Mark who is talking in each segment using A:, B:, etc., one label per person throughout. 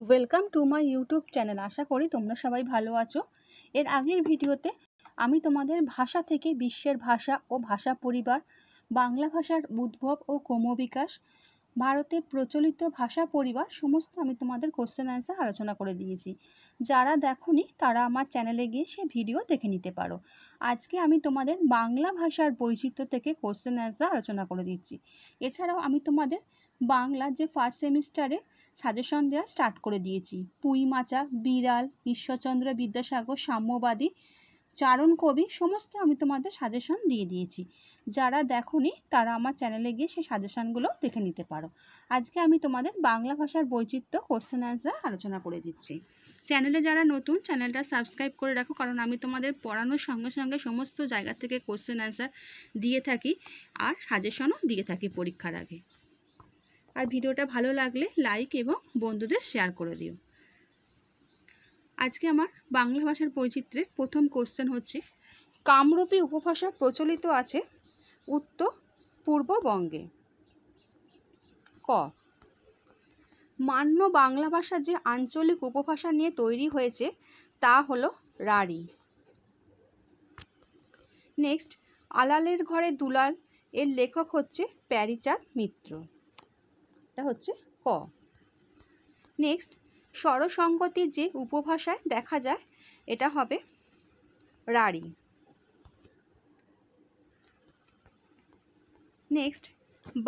A: Welcome to my YouTube channel. আশা করি তোমরা সবাই ভালো আছো। এর আগের ভিডিওতে আমি তোমাদের ভাষা থেকে বিশ্বের ভাষা ও ভাষা পরিবার, বাংলা ভাষার উদ্ভব ও ক্রমবিকাশ, ভারতে প্রচলিত ভাষা পরিবার সমস্ত আমি তোমাদের কোশ্চেন অ্যান্সার আলোচনা করে দিয়েছি। যারা দেখোনি তারা আমার চ্যানেলে গিয়ে সে ভিডিও দেখে নিতে পারো। আজকে আমি তোমাদের বাংলা ভাষার বৈচিত্র্য থেকে কোশ্চেন অ্যান্সার আলোচনা করে দিচ্ছি। এছাড়াও আমি তোমাদের বাংলা যে ফার্স্ট সেমিস্টারে সাজেশন দেওয়া স্টার্ট করে দিয়েছি। পুঁইমাচা, বিড়াল, ঈশ্বরচন্দ্র বিদ্যাসাগর, সাম্যবাদী, চারণ কবি সমস্ত আমি তোমাদের সাজেশন দিয়ে দিয়েছি। যারা দেখোনি তারা আমার চ্যানেলে গিয়ে সেই সাজেশনগুলো দেখে নিতে পারো। আজকে আমি তোমাদের বাংলা ভাষার বৈচিত্র্য কোশ্চেন অ্যান্সার আলোচনা করে দিচ্ছি। চ্যানেলে যারা নতুন, চ্যানেলটা সাবস্ক্রাইব করে রাখো, কারণ আমি তোমাদের পড়ানোর সঙ্গে সঙ্গে সমস্ত জায়গা থেকে কোশ্চেন অ্যান্সার দিয়ে থাকি আর সাজেশনও দিয়ে থাকি পরীক্ষার আগে। আর ভিডিওটা ভালো লাগলে লাইক এবং বন্ধুদের শেয়ার করে দিও। আজকে আমার বাংলা ভাষার বৈচিত্র্যের প্রথম কোশ্চেন হচ্ছে, কামরূপী উপভাষা প্রচলিত আছে উত্তর পূর্ববঙ্গে। ক, মান্য বাংলা ভাষা যে আঞ্চলিক উপভাষা নিয়ে তৈরি হয়েছে তা হলো রাঢ়ী। নেক্সট, আলালের ঘরে দুলাল এর লেখক হচ্ছে প্যারীচাঁদ মিত্র। এটা হচ্ছে ক। নেক্সট, স্বরসঙ্গতি যে উপভাষায় দেখা যায় এটা হবে রাঢ়ী। নেক্সট,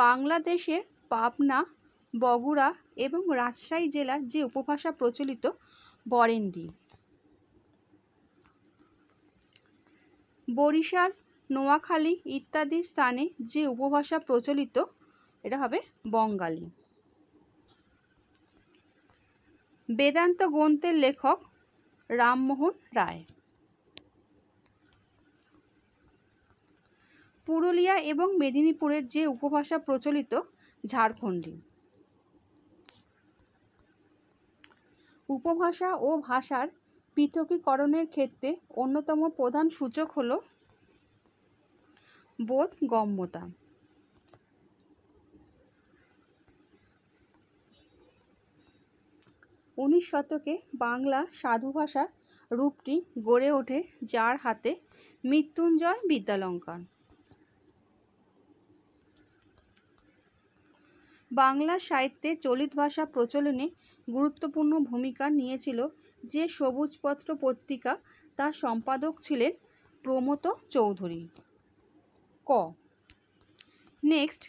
A: বাংলাদেশের পাবনা, বগুড়া এবং রাজশাহী জেলার যে উপভাষা প্রচলিত বরেন্দ্রী। বরিশাল, নোয়াখালী ইত্যাদি স্থানে যে উপভাষা প্রচলিত এটা হবে বঙ্গালী। বেদান্ত গ্রন্থের লেখক রামমোহন রায়। পুরুলিয়া এবং মেদিনীপুরের যে উপভাষা প্রচলিত ঝাড়খণ্ডী। উপভাষা ও ভাষার পৃথকীকরণের ক্ষেত্রে অন্যতম প্রধান সূচক হল বোধগম্যতা। উনিশ শতকে বাংলা সাধু ভাষা রূপটি গড়ে ওঠে যার হাতে মৃত্যুঞ্জয় বিদ্যালঙ্কার। বাংলা সাহিত্যে চলিত ভাষা প্রচলনে গুরুত্বপূর্ণ ভূমিকা নিয়েছিল যে সবুজপত্র পত্রিকা, তার সম্পাদক ছিলেন প্রমথ চৌধুরী। ক। নেক্সট,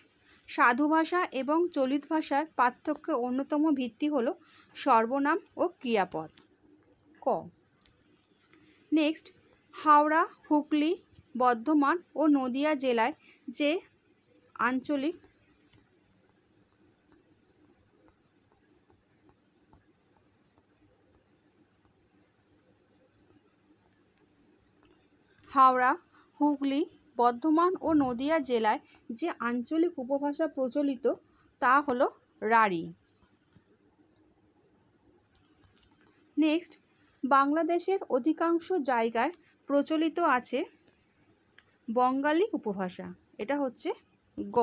A: সাধু ভাষা এবং চলিত ভাষার পার্থক্যের অন্যতম ভিত্তি হল সর্বনাম ও ক্রিয়াপদ। ক। নেক্সট, হাওড়া, হুগলি, বর্ধমান ও নদিয়া জেলায় যে আঞ্চলিক হাওড়া, হুগলি, বর্ধমান ও নদিয়া জেলায় যে আঞ্চলিক উপভাষা প্রচলিত তা হল রাঢ়ী। নেক্সট, বাংলাদেশের অধিকাংশ জায়গায় প্রচলিত আছে বঙ্গালী উপভাষা। এটা হচ্ছে গ।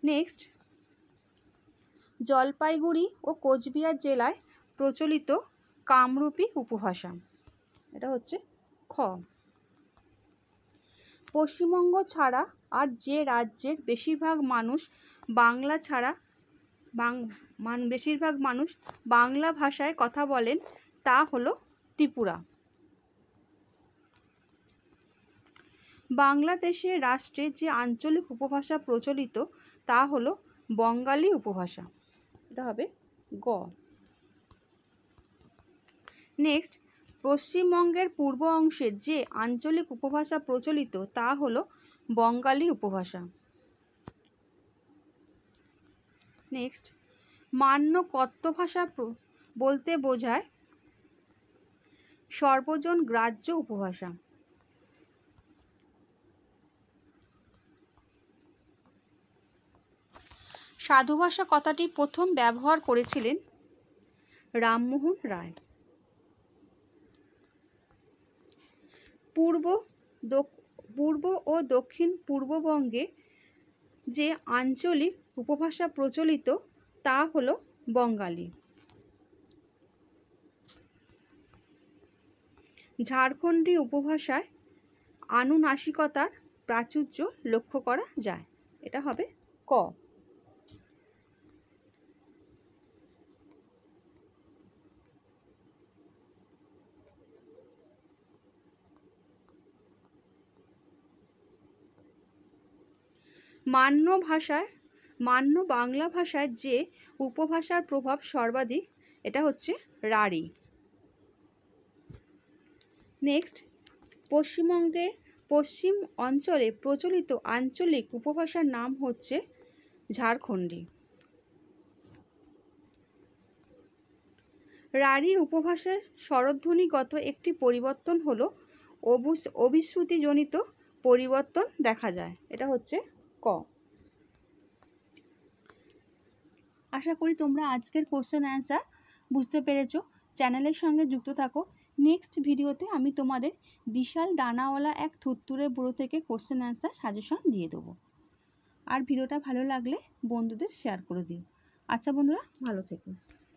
A: নেক্সট, জলপাইগুড়ি ও কোচবিহার জেলায় প্রচলিত কামরূপী উপভাষা। এটা হচ্ছে খ। পশ্চিমবঙ্গ ছাড়া আর যে রাজ্যের বেশিরভাগ মানুষ বাংলা ভাষায় কথা বলেন তা হলো ত্রিপুরা। বাংলাদেশের রাষ্ট্রে যে আঞ্চলিক উপভাষা প্রচলিত তা হলো বঙ্গালী উপভাষা। এটা হবে গ। নেক্সট, পশ্চিমবঙ্গের পূর্ব অংশে যে আঞ্চলিক উপভাষা প্রচলিত তা হলো বঙ্গালী উপভাষা। নেক্সট, মান্য কথ্য ভাষা বলতে বোঝায় সর্বজন গ্রাহ্য উপভাষা। সাধু ভাষা কথাটি প্রথম ব্যবহার করেছিলেন রামমোহন রায়। পূর্ব ও দক্ষিণ পূর্ববঙ্গে যে আঞ্চলিক উপভাষা প্রচলিত তা হলো বঙ্গালী। ঝাড়খণ্ডী উপভাষায় আনুনাসিকতার প্রাচুর্য লক্ষ্য করা যায়। এটা হবে ক। মান্য বাংলা ভাষায় যে উপভাষার প্রভাব সর্বাধিক, এটা হচ্ছে রাঢ়ী। নেক্সট, পশ্চিমবঙ্গে পশ্চিম অঞ্চলে প্রচলিত আঞ্চলিক উপভাষার নাম হচ্ছে ঝাড়খণ্ডী। রাঢ়ী উপভাষার স্বরধ্বনিগত একটি পরিবর্তন হলো অভিশ্রুতিজনিত পরিবর্তন দেখা যায়। এটা হচ্ছে ক। আশা করি তোমরা আজকের কোশ্চেন অ্যান্সার বুঝতে পেরেছো। চ্যানেলের সঙ্গে যুক্ত থাকো। নেক্সট ভিডিওতে আমি তোমাদের বিশাল ডানাওয়ালা এক থুত্তুরে বুড়ো থেকে কোশ্চেন অ্যান্সার সাজেশন দিয়ে দেবো। আর ভিডিওটা ভালো লাগলে বন্ধুদের শেয়ার করে দিও। আচ্ছা বন্ধুরা, ভালো থেকো।